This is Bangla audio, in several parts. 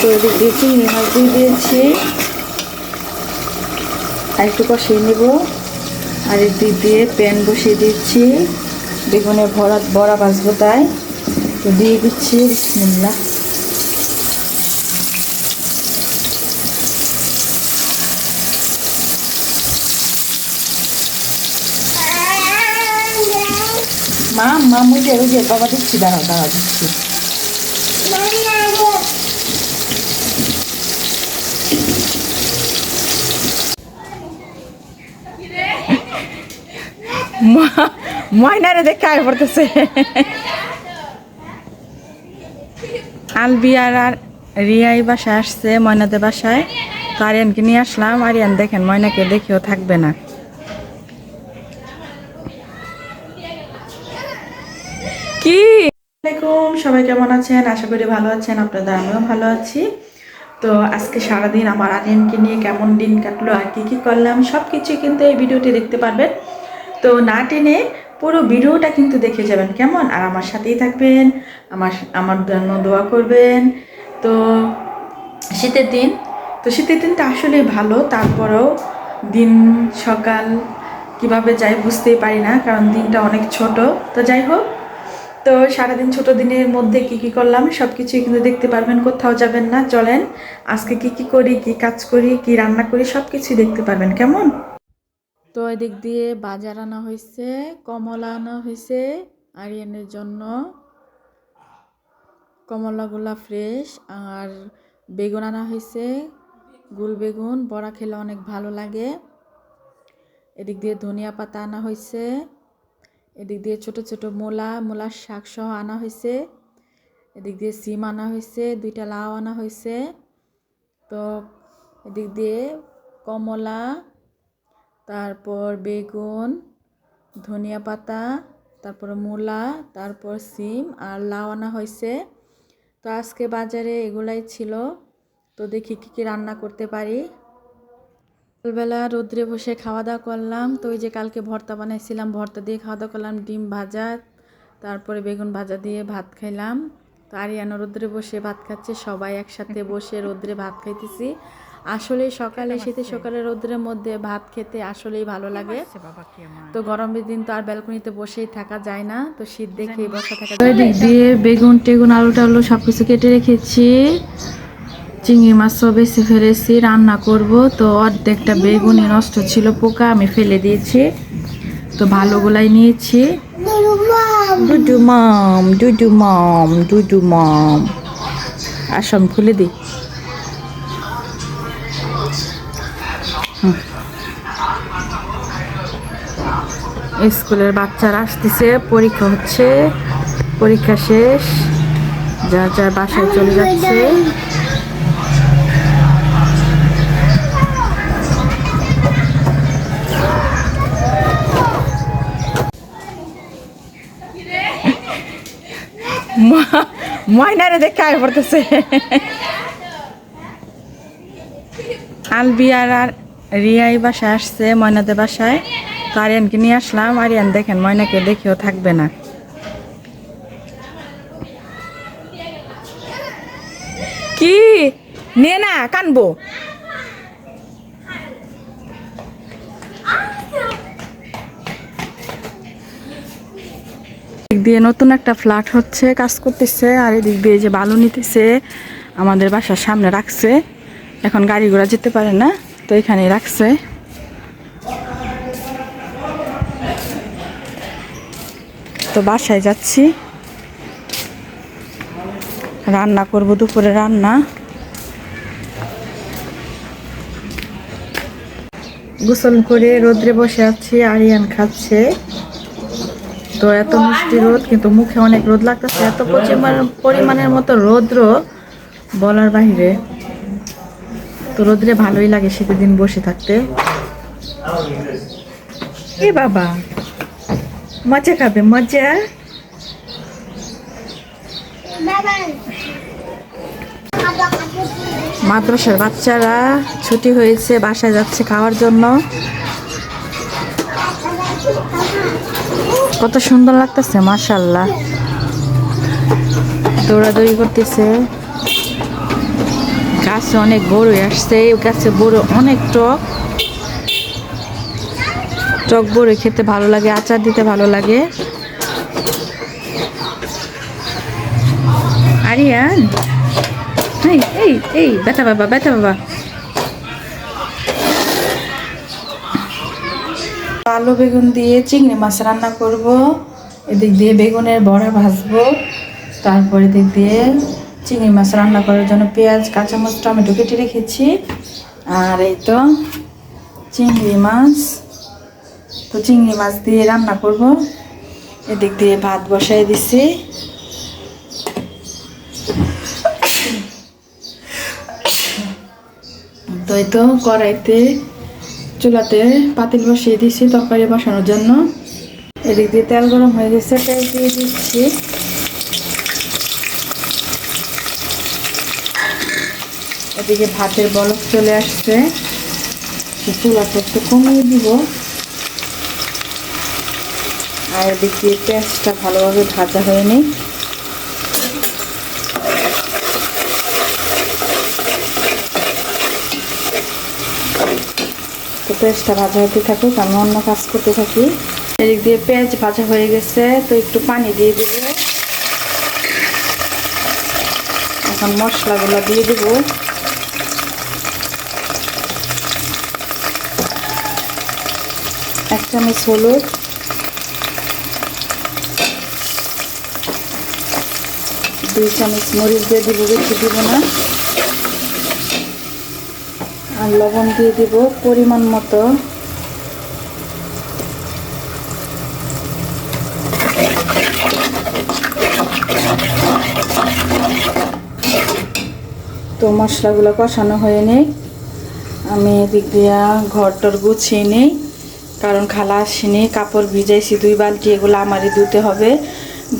তো এদিক দিয়ে চিংড়ি মাছ দিয়ে দিয়েছি, আর একটু কষিয়ে নেব। আর এদিক দিয়ে প্যান বসিয়ে দিচ্ছি, বেগুনে বড়া ভাজবো তাই। তো দিয়ে দিচ্ছি বিসমিল্লাহ। মা মুজে বাবা দিচ্ছি, দাঁড়া দিচ্ছি। ময়নারে দেখে আয় পড়তেছে। আলবি আর রিয়াই বাসায় আসছে, ময়নাদের বাসায়। তো আরিয়ানকে নিয়ে আসলাম। আরিয়ান দেখেন ময়নাকে দেখেও থাকবে না। কি আসসালামাইকুম, সবাই কেমন আছেন? আশা করি ভালো আছেন, আপনাদের আমিও ভালো আছি। তো আজকে সারাদিন আমার আরিয়ানকে নিয়ে কেমন দিন কাটলো আর কি করলাম সব কিছুই কিন্তু এই ভিডিওটি দেখতে পারবেন। তো না টেনে পুরো ভিডিওটা কিন্তু দেখে যাবেন কেমন, আর আমার সাথেই থাকবেন, আমার জন্য দোয়া করবেন। তো শীতের দিনটা আসলেই ভালো, তারপরেও দিন সকাল কিভাবে যাই বুঝতেই পারি না, কারণ দিনটা অনেক ছোট। তো যাই হোক, তো সারাদিন ছোট দিনের মধ্যে কি করলাম সব কিছুই কিন্তু দেখতে পারবেন, কোথাও যাবেন না। চলেন আজকে কি করি, কি কাজ করি, কি রান্না করি সব কিছুই দেখতে পারবেন কেমন। তো এদিক দিয়ে বাজার আনা হয়েছে, কমলা আনা হয়েছে আরিয়ানের জন্য, কমলাগুলা ফ্রেশ। আর বেগুন আনা হয়েছে, গুল বেগুন, বড়া খেলে অনেক ভালো লাগে। এদিক দিয়ে ধনিয়া পাতা আনা হয়েছে, এদিক দিয়ে ছোট ছোট মূলার শাক সহ আনা হয়েছে, এদিক দিয়ে সিম আনা হয়েছে, 2টা লাউ আনা হয়েছে। তো এদিক দিয়ে কমলা, তারপর বেগুন, ধনিয়া পাতা, তারপর মূলা, তারপর সিম আর লাউ আনা হয়েছে। তো আজকে বাজারে এগুলাই ছিল। তো দেখি কি রান্না করতে পারি। সকালবেলা রোদ্রে বসে খাওয়া দাওয়া করলাম। তো ওই যে কালকে ভর্তা বানাইছিলাম, ভর্তা দিয়ে খাওয়া দাওয়া করলাম, ডিম ভাজা, তারপরে বেগুন ভাজা দিয়ে ভাত খাইলাম। তো আরিয়ানো রোদ্রে বসে ভাত খাচ্ছে, সবাই একসাথে বসে রোদ্রে ভাত খাইতেছি। আসলে শীতের সকালে রোদ্রের মধ্যে ভাত খেতে আসলেই ভালো লাগে। তো গরমের দিন তো আর ব্যালকনিতে বসেই থাকা যায় না, তো শীত দেখেই বসে থাকা যায়। দিক দিয়ে বেগুন টেগুন আলু টালু সবকিছু কেটে রেখেছি, চিংড়ি মাছও বেশি ফেলেছি, রান্না করব। তো অর্ধেকটা বেগুনই নষ্ট ছিল, পোকা, আমি ফেলে দিয়েছি। তো ভালোগুলাই নিয়েছি। ডুডু মাম আসন খুলে দিই। স্কুলের বাচ্চারা আসতেছে, পরীক্ষা হচ্ছে, পরীক্ষা শেষ, যার বাসায় চলে যাচ্ছে। ময়নারে দেখে আয় পড়তেছে। আলবি আর রিয়াই বাসায় আসছে, ময়নাদের বাসায়। তো আরিয়ানকে নিয়ে আসলাম। আরিয়ান দেখেন ময়নাকে দেখেও থাকবে না। কি নে না কানবো। এদিক দিয়ে নতুন একটা ফ্ল্যাট হচ্ছে, কাজ করতেছে। আর এদিক দিয়ে যে বালু নিতেছে আমাদের বাসার সামনে রাখছে, এখন গাড়ি ঘোড়া যেতে পারে না, তো এখানে রাখছে। তো বাসায় যাচ্ছি, রান্না করব, দুপুরে রান্না। গোসল করে রোদ্রে বসে আছি, আরিয়ান খাচ্ছে। তো এত মিষ্টি রোদ, কিন্তু মুখে অনেক রোদ লাগতেছে, এত পরিমাণের মতো রৌদ্র বলার বাহিরে। তো রোদ্রে ভালোই লাগে শীতের দিন বসে থাকতে। এ বাবা মজা খাবে, মজা। মাদ্রাসার বাচ্চারা ছুটি হয়েছে, বাসায় যাচ্ছে খাওয়ার জন্য। কত সুন্দর লাগতেছে, মাশাআল্লাহ। দৌড়াদৌড়ি করতেছে। গাছে অনেক বড়ই আসছে, গাছে বড়ই অনেক টক টক বড়ই খেতে ভালো লাগে, আচার দিতে ভালো লাগে। আরিয়ান এই এই এই বেটা বাবা, বেটা বাবা। আলু বেগুন দিয়ে চিংড়ি মাছ রান্না করব। এদিক দিয়ে বেগুনের বড়া ভাজবো, তারপরে এদিক দিয়ে চিংড়ি মাছ রান্না করার জন্য পেঁয়াজ কাঁচামরিচ টমেটো কেটে রেখেছি। আর এই তো চিংড়ি মাছ, তো চিংড়ি মাছ দিয়ে রান্না করব। এদিক দিয়ে ভাত বসাই দিছি। তো এই তো কড়াইতে চুলাতে পাতিল বসিয়ে দিচ্ছি তরকারি বসানোর জন্য। এদিক দিয়ে তেল গরম হয়ে গেছে, তেল দিয়ে দিচ্ছি। এদিকে ভাতের বলক চলে আসছে, চুলাটা একটু কমিয়ে দিব। আর এদিক দিয়ে পেঁয়াজটা ভালোভাবে ভাজা হয়ে নেই। তো পেঁয়াজটা ভাজা হতে থাকুক, আমি অন্য কাজ করতে থাকি। এদিক দিয়ে পেঁয়াজ ভাজা হয়ে গেছে, তো একটু পানি দিয়ে দেব। এখন মশলাগুলো দিয়ে দেব। এক চামচ হলুদ, 2 চামচ মরিচ দিয়ে দিব, বেশি দিব না। আর লবণ দিয়ে দিব পরিমাণ মতো। তো মশলাগুলো কষানো হয়ে নেই, আমি এদিক দিয়া ঘরটর গুছিয়ে নেই, কারণ খালা আসেনি। কাপড় ভিজাইছি 2 বালতি, এগুলো আমারই ধুতে হবে,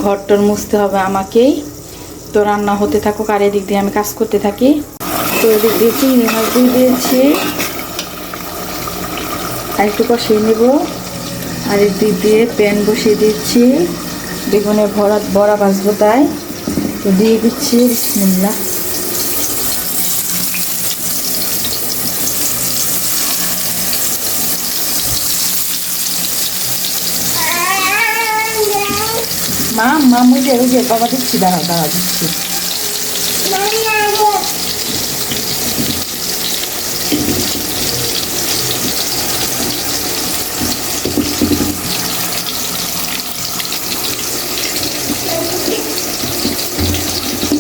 ঘরটর মুছতে হবে আমাকেই। তো রান্না হতে থাকুক আর এদিক দিয়ে আমি কাজ করতে থাকি। তো এদিক দিয়ে চিংড়ি মাছ দিয়ে দিয়েছি, আর একটু কষিয়ে নেব। আর এদিক দিয়ে প্যান বসিয়ে দিচ্ছি, বেগুনের বড়া ভাজবো তাই। তো দিয়ে দিচ্ছি বিসমিল্লাহ। মা মা মুজে ওই বাবা দিচ্ছি, দাঁড়াও দাঁড়াও দিচ্ছি।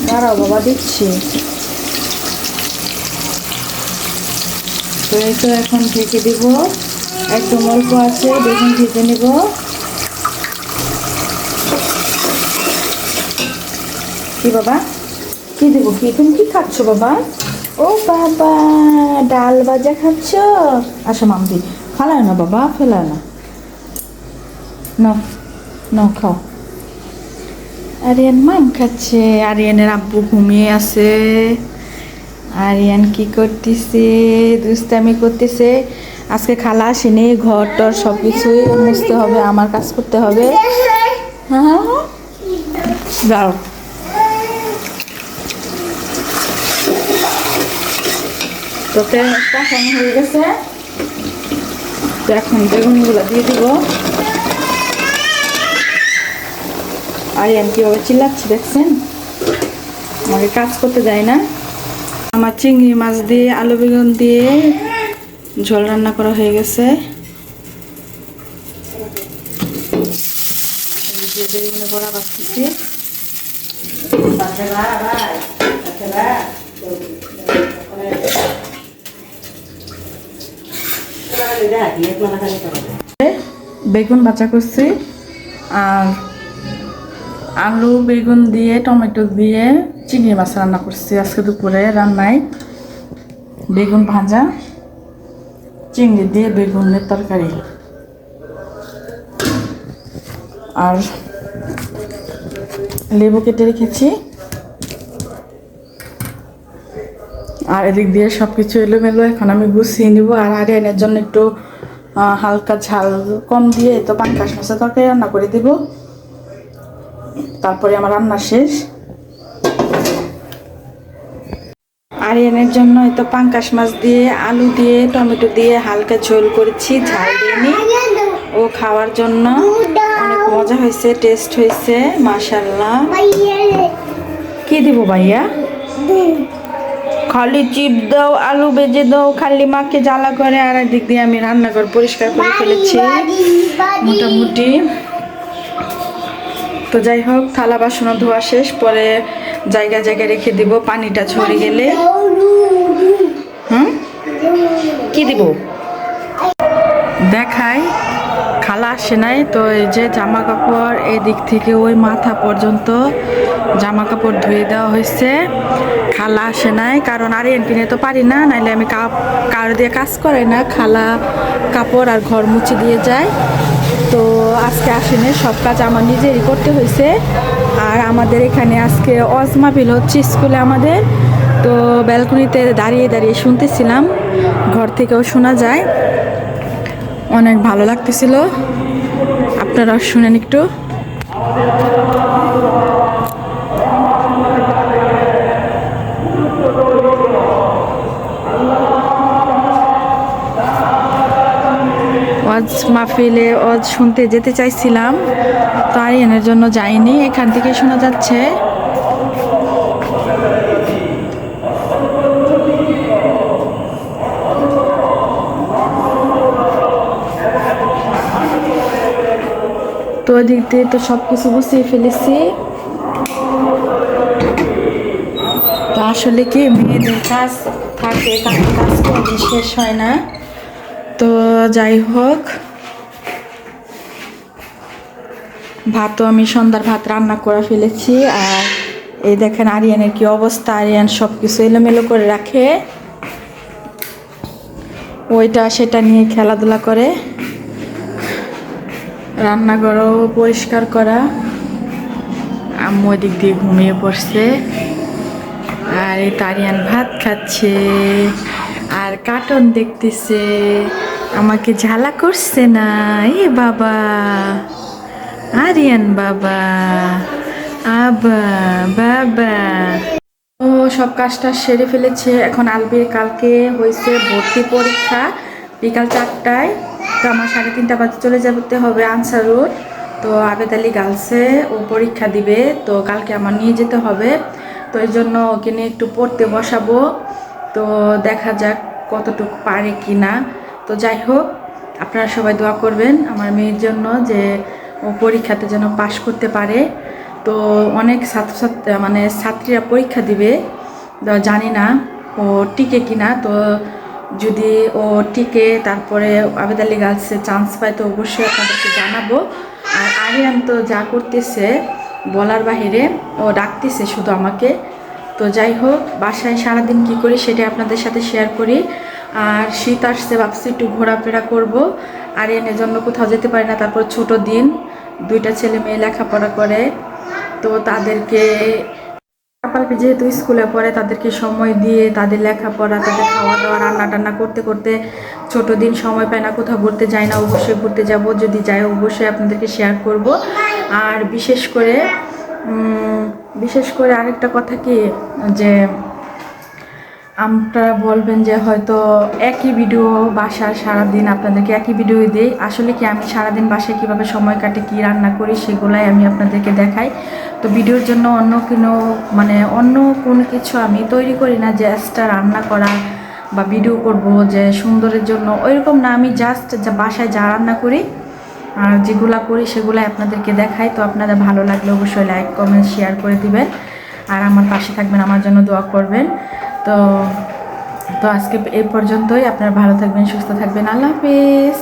দাঁড়াও বাবা দিচ্ছি। তো এই তো এখন ঢেকে দিব, একদম অল্প আছে, বেগুন ভেজে নেব। কি বাবা কি দেবো, কি তুমি কি খাচ্ছ বাবা? ও বাবা ডাল ভাজা খাচ্ছ? আসো মামদি, ফালায় না বাবা, ফেলায় না, নাও নাও খাও। আরিয়ান মাম খাচ্ছে, আরিয়ানের আব্বু ঘুমিয়ে আছে। আরিয়ান কি করতেছে? দুষ্টামি করতেছে। আজকে খালা আসেনি, ঘর টর সব কিছুই মুছতে হবে, আমার কাজ করতে হবে। হ্যাঁ যাও। তো তেলটা কম হয়ে গেছে, তো এখন বেগুনগুলো দিয়ে দিব। আরিয়ান কীভাবে চিল্লাচ্ছে দেখছেন, আমাকে কাজ করতে দেয় না। আমার চিংড়ি মাছ দিয়ে আলু বেগুন দিয়ে ঝোল রান্না করা হয়ে গেছে। বেগুনে বড়া ভাজতেছি। বেগুন ভাজা করছি, আর আলু বেগুন দিয়ে টমেটো দিয়ে চিংড়ি মাছ রান্না করছি আজকে দুপুরে রান্নায়। বেগুন ভাজা, চিংড়ি দিয়ে বেগুনের তরকারি, আর লেবু কেটে রেখেছি। আর এদিক দিয়ে সব কিছু এলোমেলো, এখন আমি গুছিয়ে নিব। আর আরিয়ানের জন্য একটু হালকা ঝাল কম দিয়ে তো পাঙ্কাশ মাছের তরকারি রান্না করে দিব, তারপরে আমার রান্না শেষ। আরিয়ানের জন্য তো পাঙ্কাশ মাছ দিয়ে আলু দিয়ে টমেটো দিয়ে হালকা ঝোল করেছি, ঝাল দিইনি। ও খাওয়ার জন্য অনেক মজা হয়েছে, টেস্ট হয়েছে মাশাআল্লাহ। কি দিব ভাইয়া? খালি চিপ দাও, আলু ভেজে দাও, খালি মাকে জ্বালা করে। আর একদিক দিয়ে আমি রান্নাঘর পরিষ্কার করে ফেলেছি মোটামুটি। তো যাই হোক, থালা বাসন ধোয়া শেষ, পরে জায়গা জায়গায় রেখে দিব পানিটা ঝরে গেলে। কি দিব দেখাই, খালা আসে নাই তো। এই যে জামা কাপড় এই দিক থেকে ওই মাথা পর্যন্ত জামা কাপড় ধুয়ে দেওয়া হয়েছে। খালা আসে নাই কারণ আরিয়ান কিনে তো পারি না, নাইলে আমি কার দিয়ে কাজ করে না, খালা কাপড় আর ঘর মুছে দিয়ে যায়। তো আজকে আসেনি, সব কাজ আমার নিজেরই করতে হয়েছে। আর আমাদের এখানে আজকে ওয়াজ মাহফিল হচ্ছে স্কুলে আমাদের। তো ব্যালকনিতে দাঁড়িয়ে দাঁড়িয়ে শুনতেছিলাম, ঘর থেকেও শোনা যায়, অনেক ভালো লাগতেছিল। আপনারা শুনেন একটু। ওয়াজ মাহফিলে ওয়াজ শুনতে যেতে চাইছিলাম, তো আরিয়ানের জন্য যাইনি, এখান থেকে শোনা যাচ্ছে। তো ওদিক দিয়ে তো সব কিছু গুছিয়ে ফেলেছি। তো আসলে কি মেয়েদের কাজ থাকে, কাজ করলে শেষ হয় না। তো যাই হোক, ভাতও আমি সন্ধ্যার ভাত রান্না করে ফেলেছি। আর এই দেখেন আরিয়ানের কি অবস্থা, আরিয়ান সব কিছু এলোমেলো করে রাখে, ওইটা সেটা নিয়ে খেলাধুলা করে। রান্নাঘরও পরিষ্কার করা। আম্মু ওই দিক দিয়ে ঘুমিয়ে পড়ছে। আর এই আরিয়ান ভাত খাচ্ছে আর কার্টুন দেখতেছে, আমাকে ঝালা করছে না। এ বাবা, আরিয়ান বাবা, আবা বাবা। ও সব কাজটা সেরে ফেলেছে। এখন আলবির কালকে হয়েছে ভর্তি পরীক্ষা বিকাল 4টায়। তো আমার 3:30 বাজে চলে যেতে হবে আনসারুর। তো আবেদ আলী গার্লসে ও পরীক্ষা দিবে, তো কালকে আমার নিয়ে যেতে হবে। তো এই জন্য ওকে নিয়ে একটু পড়তে বসাবো। তো দেখা যাক কতটুকু পারে কি না। তো যাই হোক, আপনারা সবাই দোয়া করবেন আমার মেয়ের জন্য, যে ও পরীক্ষাতে যেন পাশ করতে পারে। তো অনেক ছাত্রীরা পরীক্ষা দিবে, জানি না ও টিকে কিনা। তো যদি ও টিকে, তারপরে আবেদ আলী গার্লসে চান্স পায়, তো অবশ্যই আপনাদেরকে জানাবো। আর আরিয়ান তো যা করতেছে বলার বাহিরে, ও ডাকতেছে শুধু আমাকে। তো যাই হোক, বাসায় সারাদিন কি করি সেটাই আপনাদের সাথে শেয়ার করি। আর শীত আসছে, ভাবছি একটু ঘোরাফেরা করব। আরিয়ানের জন্য কোথাও যেতে পারি না। তারপর ছোট দিন, 2টা ছেলে মেয়ে লেখাপড়া করে, তো তাদেরকে যেহেতু স্কুলে পড়ে, তাদেরকে সময় দিয়ে তাদের লেখাপড়া, তাদের খাওয়া দাওয়া, রান্না টান্না করতে করতে ছোট দিন সময় পায় না, কোথাও ঘুরতে যায় না। অবশ্যই ঘুরতে যাব, যদি যাই অবশ্যই আপনাদেরকে শেয়ার করব। আর বিশেষ করে আরেকটা কথা কি, যে আপনারা বলবেন যে হয়তো একই ভিডিও বাসার সারাদিন আপনাদেরকে একই ভিডিও দিই। আসলে কি, আমি সারাদিন বাসায় কীভাবে সময় কাটে, কী রান্না করি, সেগুলাই আমি আপনাদেরকে দেখাই। তো ভিডিওর জন্য অন্য কোনো কিছু আমি তৈরি করি না, যে এক্সট্রা রান্না করা বা ভিডিও করব যে সুন্দরের জন্য, ওইরকম না। আমি জাস্ট বাসায় যা রান্না করি আর যেগুলা করি সেগুলাই আপনাদেরকে দেখাই। তো আপনাদের ভালো লাগলে অবশ্যই লাইক কমেন্ট শেয়ার করে দিবেন, আর আমার পাশে থাকবেন, আমার জন্য দোয়া করবেন। তো আজকে এই পর্যন্তই। আপনারা ভালো থাকবেন, সুস্থ থাকবেন। আল্লাহ হাফেজ।